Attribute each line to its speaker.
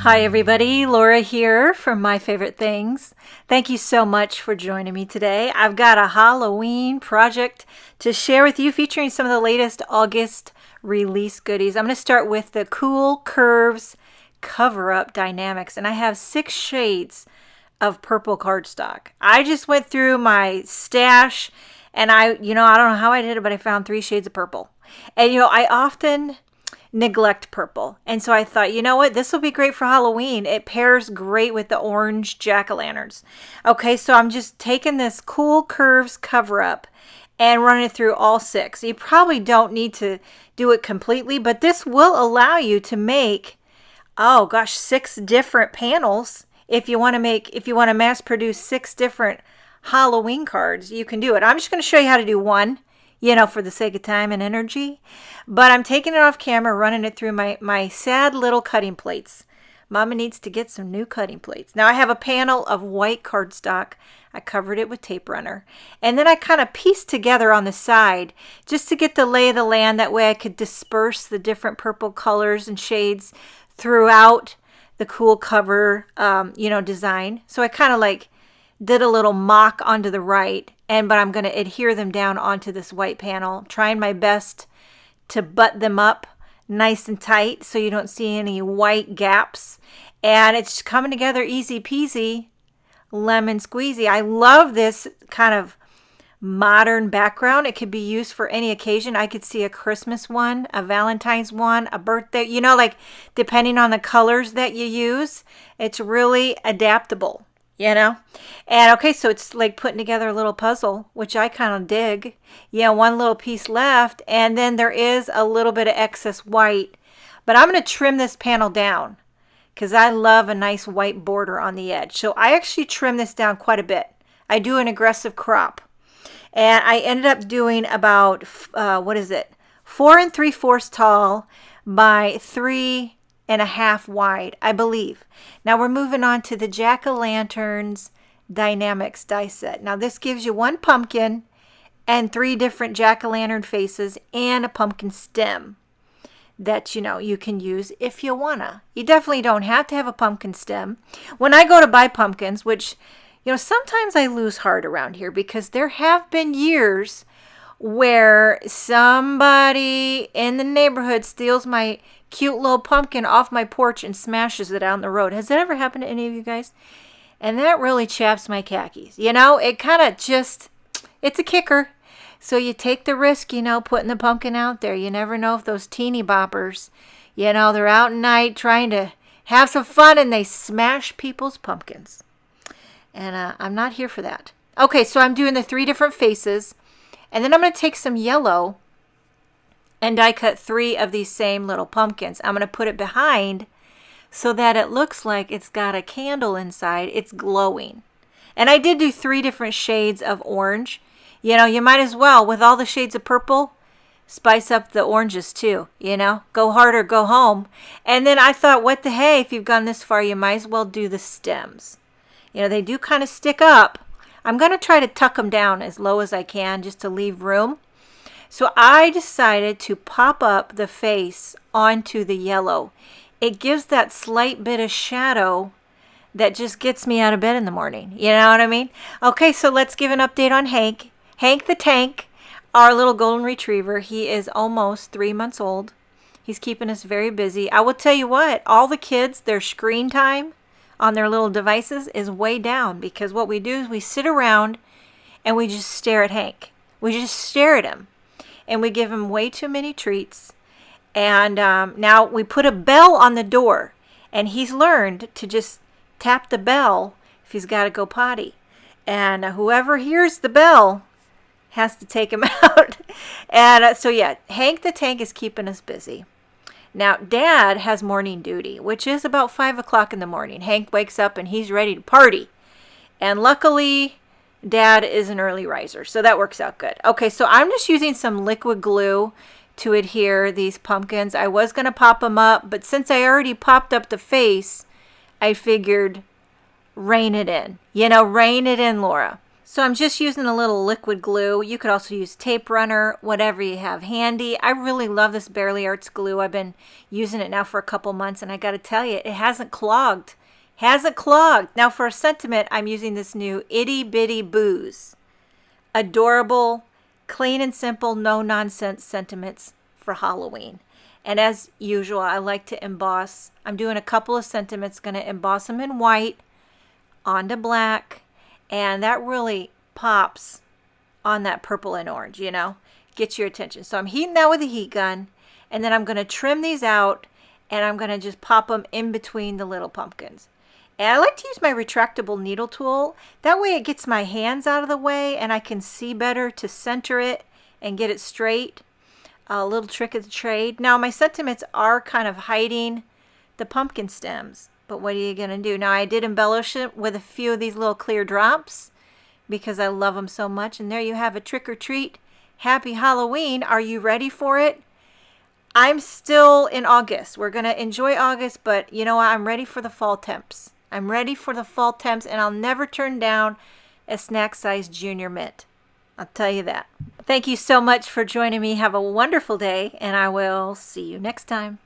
Speaker 1: Hi everybody, Laura here from My Favorite Things. Thank you so much for joining me today. I've got a Halloween project to share with you featuring some of the latest August release goodies. I'm going to start with the Cool Curves Cover-Up Die-namics, and I have 6 shades of purple cardstock. I just went through my stash and I don't know how I did it, but I found 3 shades of purple. And I often neglect purple. And so I thought, you know what? This will be great for Halloween. It pairs great with the orange jack-o'-lanterns. Okay, so I'm just taking this Cool Curves cover-up and running it through all 6. You probably don't need to do it completely, but this will allow you to make, 6 different panels. If you want to mass produce 6 different Halloween cards, you can do it. I'm just going to show you how to do one, for the sake of time and energy. But I'm taking it off camera, running it through my sad little cutting plates. Mama needs to get some new cutting plates. Now I have a panel of white cardstock. I covered it with tape runner. And then I kind of pieced together on the side just to get the lay of the land. That way I could disperse the different purple colors and shades throughout the cool cover, design. So I kind of did a little mock onto the right, but I'm going to adhere them down onto this white panel, trying my best to butt them up nice and tight so you don't see any white gaps. And it's coming together easy peasy, lemon squeezy. I love this kind of modern background. It could be used for any occasion. I could see a Christmas one, a Valentine's one, a birthday, depending on the colors that you use. It's really adaptable. And okay, so it's like putting together a little puzzle, which I kind of dig. One little piece left, and then there is a little bit of excess white, but I'm going to trim this panel down because I love a nice white border on the edge. So I actually trim this down quite a bit. I do an aggressive crop, and I ended up doing about 4 3/4 tall by 3.5 wide, I believe. Now we're moving on to the Jack-o'-lanterns Die-namics die set. Now this gives you 1 pumpkin and 3 different jack-o'-lantern faces and a pumpkin stem that you can use if you wanna. You definitely don't have to have a pumpkin stem. When I go to buy pumpkins, which sometimes I lose heart around here because there have been years where somebody in the neighborhood steals my cute little pumpkin off my porch and smashes it out on the road. Has that ever happened to any of you guys? And that really chaps my khakis. It kind of it's a kicker. So you take the risk, putting the pumpkin out there. You never know if those teeny boppers, they're out at night trying to have some fun and they smash people's pumpkins. And I'm not here for that. Okay, so I'm doing the 3 different faces. And then I'm going to take some yellow and die cut 3 of these same little pumpkins. I'm going to put it behind so that it looks like it's got a candle inside. It's glowing. And I did do 3 different shades of orange. You might as well, with all the shades of purple, spice up the oranges too. Go hard or go home. And then I thought, what the hey, if you've gone this far, you might as well do the stems. They do kind of stick up. I'm going to try to tuck them down as low as I can just to leave room. So I decided to pop up the face onto the yellow. It gives that slight bit of shadow that just gets me out of bed in the morning. You know what I mean? Okay, so let's give an update on Hank. Hank the Tank, our little golden retriever. He is almost 3 months old. He's keeping us very busy. I will tell you what, all the kids, their screen time on their little devices is way down because what we do is we sit around and we just stare at Hank. We just stare at him and we give him way too many treats. And now we put a bell on the door and he's learned to just tap the bell if he's got to go potty. And whoever hears the bell has to take him out. And so yeah, Hank the Tank is keeping us busy. Now, Dad has morning duty, which is about 5 o'clock in the morning. Hank wakes up and he's ready to party. And luckily, Dad is an early riser, so that works out good. Okay, so I'm just using some liquid glue to adhere these pumpkins. I was going to pop them up, but since I already popped up the face, I figured rein it in. Rein it in, Laura. So I'm just using a little liquid glue. You could also use tape runner, whatever you have handy. I really love this Barely Arts glue. I've been using it now for a couple months, and I got to tell you, it hasn't clogged. Hasn't clogged. Now for a sentiment, I'm using this new Itty Bitty Booze. Adorable, clean and simple, no nonsense sentiments for Halloween. And as usual, I like to emboss. I'm doing a couple of sentiments, going to emboss them in white onto black. And that really pops on that purple and orange, you know, gets your attention. So I'm heating that with a heat gun, and then I'm going to trim these out, and I'm going to just pop them in between the little pumpkins. And I like to use my retractable needle tool. That way it gets my hands out of the way, and I can see better to center it and get it straight. A little trick of the trade. Now my sentiments are kind of hiding the pumpkin stems. But what are you going to do? Now, I did embellish it with a few of these little clear drops because I love them so much. And there you have a trick or treat. Happy Halloween. Are you ready for it? I'm still in August. We're going to enjoy August, but you know what? I'm ready for the fall temps. I'm ready for the fall temps, and I'll never turn down a snack-sized junior mint. I'll tell you that. Thank you so much for joining me. Have a wonderful day, and I will see you next time.